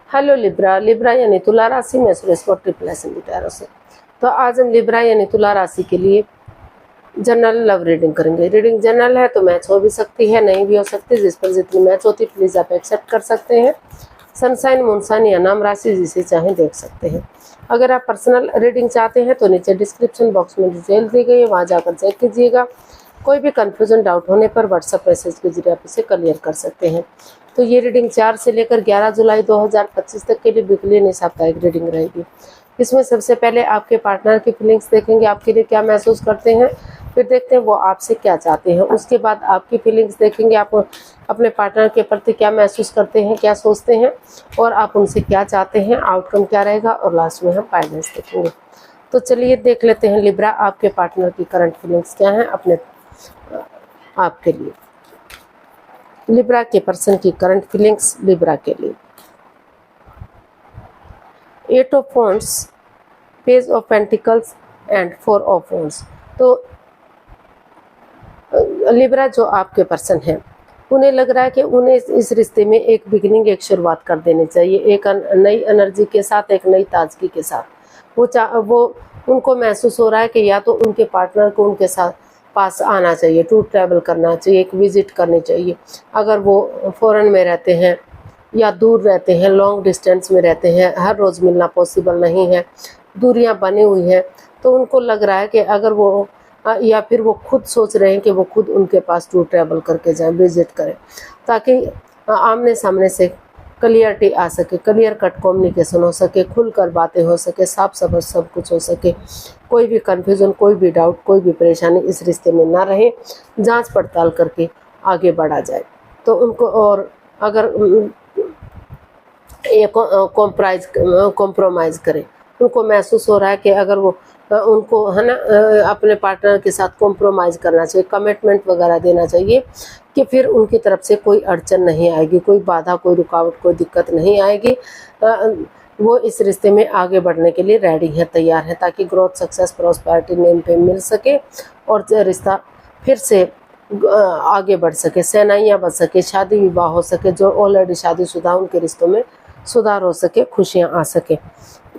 Hello Libra. Libra यानी तुला राशि में सुरेश को ट्रिपल एस टैरो से। तो आज हम लिब्रा यानी तुला राशि के लिए जनरल लव रीडिंग करेंगे। रीडिंग जनरल है तो मैच हो भी सकती है, नहीं भी हो सकती। जिस पर जितनी मैच होती प्लीज आप एक्सेप्ट कर सकते हैं। सनसाइन, मूनसाइन या नाम राशि जिसे चाहें देख सकते हैं। अगर आप पर्सनल रीडिंग चाहते हैं तो नीचे डिस्क्रिप्शन बॉक्स में डिटेल दी गई है, वहाँ जाकर चेक कीजिएगा। कोई भी कन्फ्यूजन डाउट होने पर व्हाट्सएप मैसेज के जरिए आप इसे क्लियर कर सकते हैं। तो ये रीडिंग 4 से लेकर 11 जुलाई 2025 तक के लिए वीकली नहीं साप्ताहिक रीडिंग रहेगी। इसमें सबसे पहले आपके पार्टनर की फीलिंग्स देखेंगे, आपके लिए क्या महसूस करते हैं, फिर देखते हैं वो आपसे क्या चाहते हैं। उसके बाद आपकी फीलिंग्स देखेंगे, आप अपने पार्टनर के प्रति क्या महसूस करते हैं, क्या सोचते हैं और आप उनसे क्या चाहते हैं, आउटकम क्या रहेगा, और लास्ट में हम गाइडेंस देखेंगे। तो चलिए देख लेते हैं लिब्रा आपके पार्टनर की करंट फीलिंग्स क्या हैं अपने आपके लिए। लिब्रा के पर्सन की करंट फीलिंग्स लिब्रा के लिए। 8 of wands, page of pentacles and 4 of wands. तो लिब्रा जो आपके पर्सन है उन्हें लग रहा है कि उन्हें इस रिश्ते में एक बिगिनिंग, एक शुरुआत कर देनी चाहिए, एक नई एनर्जी के साथ, एक नई ताजगी के साथ। वो उनको महसूस हो रहा है कि या तो उनके पार्टनर को उनके साथ पास आना चाहिए, टूर ट्रैवल करना चाहिए, एक विजिट करनी चाहिए। अगर वो फॉरेन में रहते हैं या दूर रहते हैं, लॉन्ग डिस्टेंस में रहते हैं, हर रोज़ मिलना पॉसिबल नहीं है, दूरियां बनी हुई हैं, तो उनको लग रहा है कि अगर वो या फिर वो खुद सोच रहे हैं कि वो खुद उनके पास टूर ट्रैवल करके जाएं, विजिट करें, ताकि आमने सामने से क्लियरिटी आ सके, क्लियर कट कम्युनिकेशन हो सके, खुलकर बातें हो सके, साफ साफ सब कुछ हो सके। कोई भी कन्फ्यूजन, कोई भी डाउट, कोई भी परेशानी इस रिश्ते में ना रहे, जांच पड़ताल करके आगे बढ़ा जाए। तो उनको, और अगर ये कॉम्प्रोमाइज़ करें, उनको महसूस हो रहा है कि अगर वो उनको है ना अपने पार्टनर के साथ कॉम्प्रोमाइज़ करना चाहिए, कमिटमेंट वगैरह देना चाहिए कि फिर उनकी तरफ से कोई अड़चन नहीं आएगी, कोई बाधा, कोई रुकावट, कोई दिक्कत नहीं आएगी। वो इस रिश्ते में आगे बढ़ने के लिए रेडी है, तैयार है, ताकि ग्रोथ, सक्सेस, प्रॉस्पेरिटी नेम पे मिल सके और रिश्ता फिर से आगे बढ़ सके, सेनाइयाँ बच सके, शादी विवाह हो सके, जो ऑलरेडी शादीशुदा उनके रिश्तों में सुधार हो सके, खुशियाँ आ सके।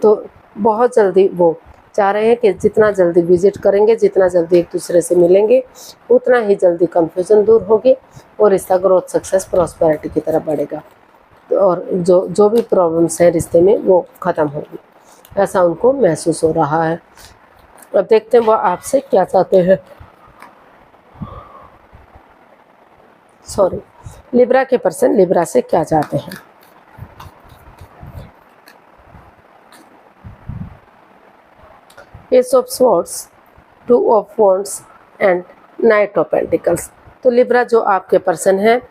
तो बहुत जल्दी वो चाह रहे हैं कि जितना जल्दी विजिट करेंगे, जितना जल्दी एक दूसरे से मिलेंगे, उतना ही जल्दी कन्फ्यूजन दूर होगी और रिश्ता ग्रोथ, सक्सेस, प्रॉस्पेरिटी की तरफ बढ़ेगा और जो भी प्रॉब्लम्स हैं रिश्ते में वो ख़त्म होगी, ऐसा उनको महसूस हो रहा है। अब देखते हैं वो आपसे क्या चाहते हैं। लिब्रा के पर्सन लिब्रा से क्या चाहते हैं। S of swords, 2 of wands and night of pentacles. तो लिब्रा जो आपके पर्सन है,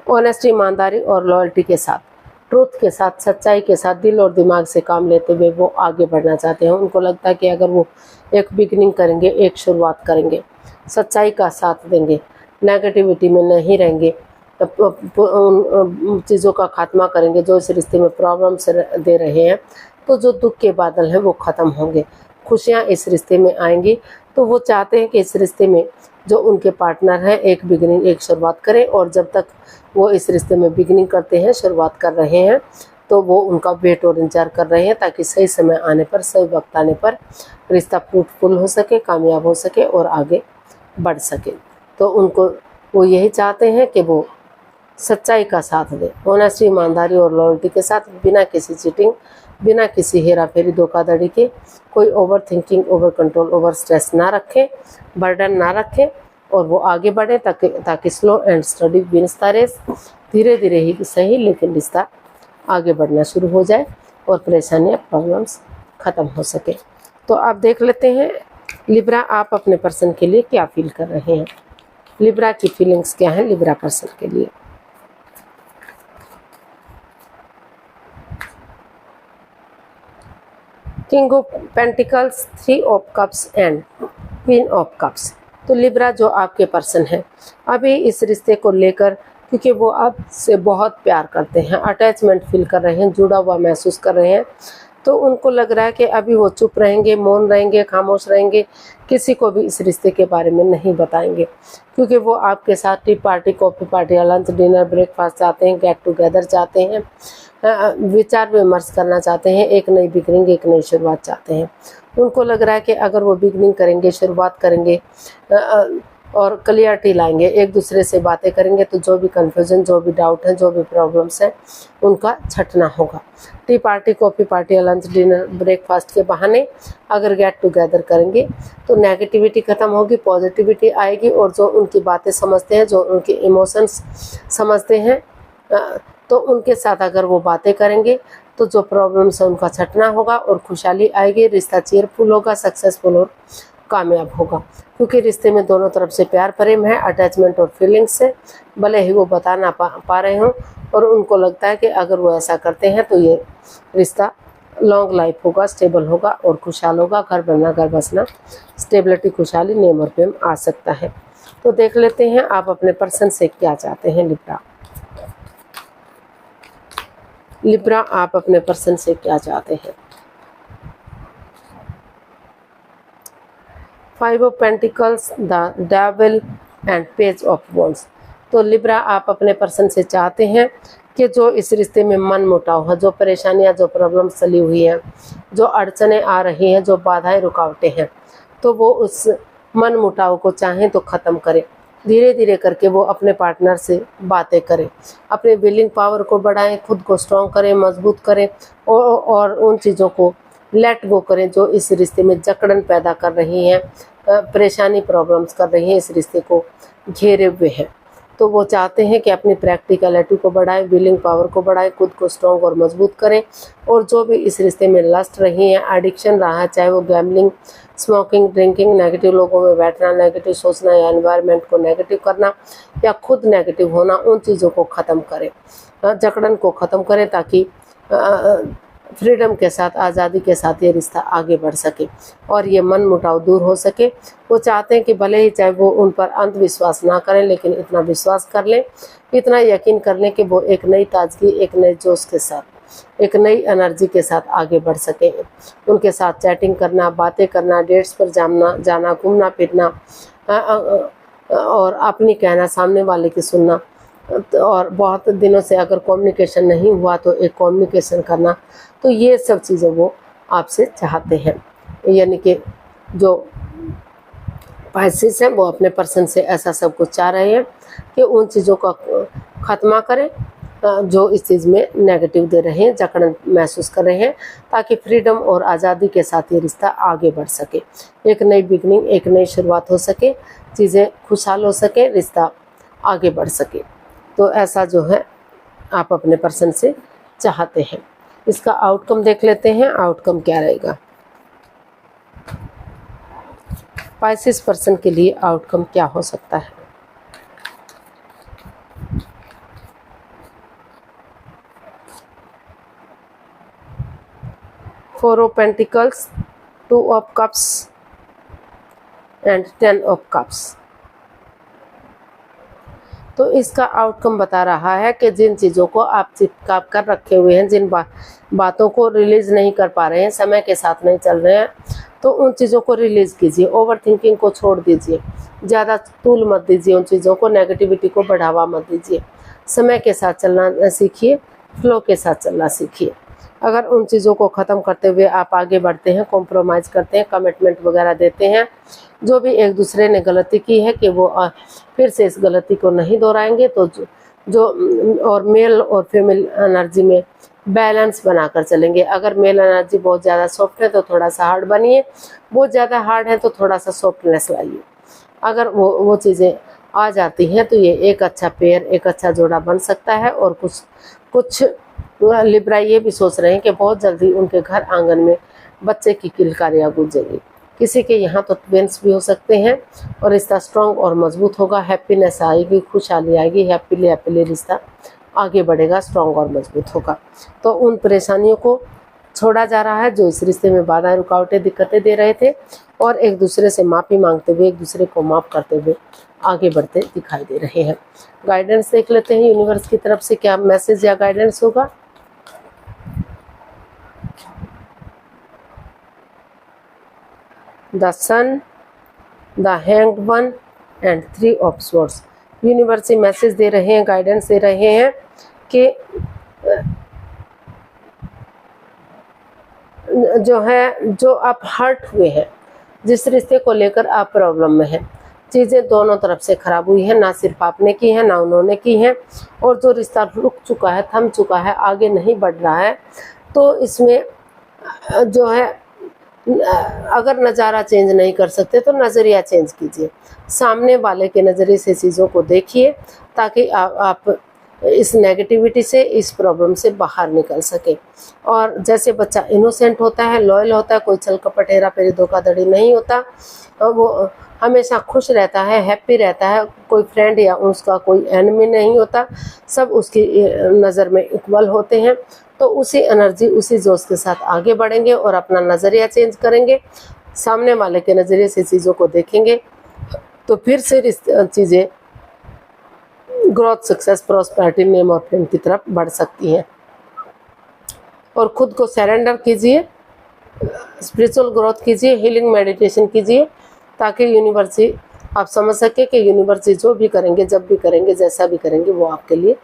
ऑनेस्टी, ईमानदारी और लॉयल्टी के साथ, ट्रूथ के साथ, सच्चाई के साथ, दिल और दिमाग से काम लेते हुए वो आगे बढ़ना चाहते हैं। उनको लगता है कि अगर वो एक बिगिनिंग करेंगे, एक शुरुआत करेंगे, सच्चाई का साथ देंगे, नेगेटिविटी में नहीं रहेंगे, उन चीज़ों का खात्मा करेंगे जो इस रिश्ते में प्रॉब्लम्स दे रहे हैं, तो जो दुख के बादल हैं वो ख़त्म होंगे, खुशियाँ इस रिश्ते में आएंगी। तो वो चाहते हैं कि इस रिश्ते में जो उनके पार्टनर हैं एक बिगिनिंग, एक शुरुआत करें, और जब तक वो इस रिश्ते में बिगिनिंग करते हैं, शुरुआत कर रहे हैं, तो वो उनका वेट और इंतजार कर रहे हैं, ताकि सही समय आने पर, सही वक्त आने पर रिश्ता फ्रूटफुल हो सके, कामयाब हो सके और आगे बढ़ सके। तो उनको वो यही चाहते हैं कि वो सच्चाई का साथ दें, ऑनेस्टी, ईमानदारी और लॉयल्टी के साथ, बिना किसी चीटिंग, बिना किसी हेरा फेरी, धोखाधड़ी के, कोई over thinking, over control, over stress ना रखें, बर्डन ना रखें, और वो आगे बढ़े ताकि slow and steady wins the race. धीरे धीरे ही सही, लेकिन रिश्ता आगे बढ़ना शुरू हो जाए और परेशानियाँ, प्रॉब्लम्स ख़त्म हो सके। तो आप देख लेते हैं लिब्रा आप अपने पर्सन के लिए क्या फील कर रहे हैं। लिब्रा की फीलिंग्स क्या है लिब्रा पर्सन के लिए। King of pentacles, 3 of cups and queen of cups. तो लिब्रा जो आपके पर्सन है अभी इस रिश्ते को लेकर, क्योंकि वो आपसे बहुत प्यार करते हैं, अटैचमेंट फील कर रहे हैं, जुड़ा हुआ महसूस कर रहे हैं, तो उनको लग रहा है कि अभी वो चुप रहेंगे, मौन रहेंगे, खामोश रहेंगे, किसी को भी इस रिश्ते के बारे में नहीं बताएंगे, क्योंकि वो आपके साथ टी पार्टी, कॉफ़ी पार्टी या लंच, डिनर, ब्रेकफास्ट चाहते हैं, गेट टुगेदर चाहते हैं, विचार विमर्श करना चाहते हैं, एक नई बिगनिंग, एक नई शुरुआत चाहते हैं। उनको लग रहा है कि अगर वो बिगनिंग करेंगे, शुरुआत करेंगे और क्लियरिटी लाएंगे, एक दूसरे से बातें करेंगे, तो जो भी कन्फ्यूजन, जो भी डाउट है, जो भी प्रॉब्लम्स हैं, उनका छटना होगा। टी पार्टी, कॉफ़ी पार्टी या लंच, डिनर, ब्रेकफास्ट के बहाने अगर गेट टुगेदर करेंगे तो नेगेटिविटी ख़त्म होगी, पॉजिटिविटी आएगी, और जो उनकी बातें समझते हैं, जो उनके इमोशंस समझते हैं, तो उनके साथ अगर वो बातें करेंगे तो जो प्रॉब्लम्स है उनका छटना होगा और खुशहाली आएगी। रिश्ता चेयरफुल होगा, सक्सेसफुल और कामयाब होगा, क्योंकि रिश्ते में दोनों तरफ से प्यार प्रेम है, अटैचमेंट और फीलिंग्स है। भले ही वो बता ना पा रहे हों, और उनको लगता है कि अगर वो ऐसा करते हैं तो ये रिश्ता लॉन्ग लाइफ होगा, स्टेबल होगा और खुशहाल होगा। घर बनना, घर बसना, स्टेबिलिटी, खुशहाली, नेम और फेम आ सकता है। तो देख लेते हैं आप अपने पर्सन से क्या चाहते हैं। लिब्रा, आप अपने पर्सन से क्या चाहते हैं। 5 of pentacles, the devil and page of wands. तो लिब्रा, आप अपने पर्सन से चाहते हैं कि जो इस रिश्ते में मन मुटाव है, जो परेशानियां, जो प्रॉब्लम्स चली हुई हैं, जो अड़चनें आ रही हैं, जो बाधाएं रुकावटें हैं, तो वो उस मन मुटाव को चाहें तो ख़त्म करें। धीरे धीरे करके वो अपने पार्टनर से बातें करें, अपने विलिंग पावर को बढ़ाएं, खुद को स्ट्रॉन्ग करें, मजबूत करें, और उन चीज़ों को लेट गो करें जो इस रिश्ते में जकड़न पैदा कर रही हैं, परेशानी, प्रॉब्लम्स कर रही हैं, इस रिश्ते को घेरे हुए हैं। तो वो चाहते हैं कि अपनी प्रैक्टिकलिटी को बढ़ाएं, विलिंग पावर को बढ़ाएं, खुद को स्ट्रॉन्ग और मजबूत करें, और जो भी इस रिश्ते में लस्ट रही हैं, एडिक्शन रहा है, चाहे वो गैम्बलिंग, स्मोकिंग, ड्रिंकिंग, नेगेटिव लोगों में बैठना, नेगेटिव सोचना या एनवायरनमेंट को नेगेटिव करना या खुद नेगेटिव होना, उन चीज़ों को ख़त्म करें, जकड़न को ख़त्म करें, ताकि फ्रीडम के साथ, आज़ादी के साथ ये रिश्ता आगे बढ़ सके और ये मन मुटाव दूर हो सके। वो चाहते हैं कि भले ही चाहे वो उन पर अंधविश्वास ना करें, लेकिन इतना विश्वास कर लें, इतना यकीन कर लें कि वो एक नई ताजगी, एक नए जोश के साथ, एक नई एनर्जी के साथ आगे बढ़ सकें। उनके साथ चैटिंग करना, बातें करना, डेट्स पर जाना, घूमना फिरना, और अपनी कहना, सामने वाले की सुनना, और बहुत दिनों से अगर कम्युनिकेशन नहीं हुआ तो एक कम्युनिकेशन करना, तो ये सब चीज़ें वो आपसे चाहते हैं। यानी कि जो पाइसेस हैं वो अपने पर्सन से ऐसा सब कुछ चाह रहे हैं कि उन चीज़ों का ख़त्मा करें जो इस चीज़ में नेगेटिव दे रहे हैं, जकड़न महसूस कर रहे हैं, ताकि फ्रीडम और आज़ादी के साथ ये रिश्ता आगे बढ़ सके, एक नई बिगनिंग, एक नई शुरुआत हो सके, चीज़ें खुशहाल हो सके, रिश्ता आगे बढ़ सके। तो ऐसा जो है आप अपने पर्सन से चाहते हैं। इसका आउटकम देख लेते हैं, आउटकम क्या रहेगा। पाइसेस पर्सन के लिए आउटकम क्या हो सकता है। Four of pentacles, 2 of cups and 10 of cups. तो इसका आउटकम बता रहा है कि जिन चीज़ों को आप चिपका कर रखे हुए हैं, जिन बातों को रिलीज़ नहीं कर पा रहे हैं, समय के साथ नहीं चल रहे हैं, तो उन चीज़ों को रिलीज़ कीजिए। ओवर थिंकिंग को छोड़ दीजिए, ज़्यादा तूल मत दीजिए उन चीज़ों को, नेगेटिविटी को बढ़ावा मत दीजिए। समय के साथ चलना सीखिए, फ्लो के साथ चलना सीखिए। अगर उन चीज़ों को ख़त्म करते हुए आप आगे बढ़ते हैं, कॉम्प्रोमाइज़ करते हैं, कमिटमेंट वगैरह देते हैं, जो भी एक दूसरे ने गलती की है कि वो फिर से इस गलती को नहीं दोहराएंगे, तो जो और मेल और फीमेल एनर्जी में बैलेंस बनाकर चलेंगे। अगर मेल एनर्जी बहुत ज़्यादा सॉफ्ट है तो थोड़ा सा हार्ड बनिए, बहुत ज़्यादा हार्ड है तो थोड़ा सा सॉफ्टनेस लाइए। अगर वो चीज़ें आ जाती हैं तो ये एक अच्छा पेयर, एक अच्छा जोड़ा बन सकता है। और कुछ लिब्रा ये भी सोच रहे हैं कि बहुत जल्दी उनके घर आंगन में बच्चे की किलकारियाँ गूंजेगी। किसी के यहाँ तो ट्विंस भी हो सकते हैं और रिश्ता स्ट्रॉन्ग और मजबूत होगा, हैप्पीनेस आएगी, खुशहाली आएगी, हैप्पीली रिश्ता आगे बढ़ेगा, स्ट्रॉन्ग और मजबूत होगा। तो उन परेशानियों को छोड़ा जा रहा है जो इस रिश्ते में बाधाएं, रुकावटें, दिक्कतें दे रहे थे, और एक दूसरे से माफ़ी मांगते हुए, एक दूसरे को माफ़ करते हुए आगे बढ़ते दिखाई दे रहे हैं। गाइडेंस देख लेते हैं यूनिवर्स की तरफ से क्या मैसेज या गाइडेंस होगा। The sun, the hanged one and 3 of swords. Universe से मैसेज दे रहे हैं, गाइडेंस दे रहे हैं कि जो है, जो आप हर्ट हुए हैं, जिस रिश्ते को लेकर आप प्रॉब्लम में हैं, चीज़ें दोनों तरफ से खराब हुई हैं, ना सिर्फ आपने की है ना उन्होंने की है, और जो रिश्ता रुक चुका है, थम चुका है, आगे नहीं बढ़ रहा है, तो इसमें जो है अगर नज़ारा चेंज नहीं कर सकते तो नज़रिया चेंज कीजिए, सामने वाले के नज़रिए से चीज़ों को देखिए, ताकि आप इस नेगेटिविटी से, इस प्रॉब्लम से बाहर निकल सके। और जैसे बच्चा इनोसेंट होता है, लॉयल होता है, कोई छल कपट हेरा फेरी धोखाधड़ी नहीं होता, वो हमेशा खुश रहता है, हैप्पी रहता है, कोई फ्रेंड या उसका कोई एनिमी नहीं होता, सब उसकी नज़र में इक्वल होते हैं, तो उसी एनर्जी, उसी जोश के साथ आगे बढ़ेंगे और अपना नज़रिया चेंज करेंगे, सामने वाले के नज़रिए से चीज़ों को देखेंगे, तो फिर से चीज़ें ग्रोथ, सक्सेस, प्रॉस्पेरिटी, नेम और फेम की तरफ बढ़ सकती हैं। और खुद को सरेंडर कीजिए, स्पिरिचुअल ग्रोथ कीजिए, हीलिंग मेडिटेशन कीजिए, ताकि यूनिवर्सिटी आप समझ सके कि यूनिवर्सिटी जो भी करेंगे, जब भी करेंगे, जैसा भी करेंगे, वो आपके लिए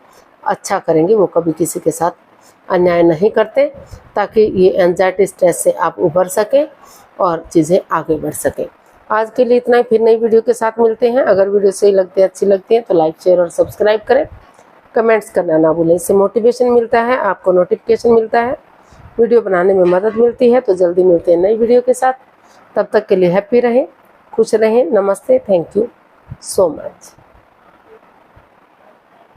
अच्छा करेंगे, वो कभी किसी के साथ अन्याय नहीं करते, ताकि ये एंजाइटी, स्ट्रेस से आप उभर सकें और चीज़ें आगे बढ़ सकें। आज के लिए इतना ही, फिर नई वीडियो के साथ मिलते हैं। अगर वीडियो सही लगती है, अच्छी लगती है, तो लाइक, शेयर और सब्सक्राइब करें, कमेंट्स करना ना भूलें, इससे मोटिवेशन मिलता है, आपको नोटिफिकेशन मिलता है, वीडियो बनाने में मदद मिलती है। तो जल्दी मिलते हैं नई वीडियो के साथ, तब तक के लिए हैप्पी रहें, खुश रहें। नमस्ते, थैंक यू सो मच।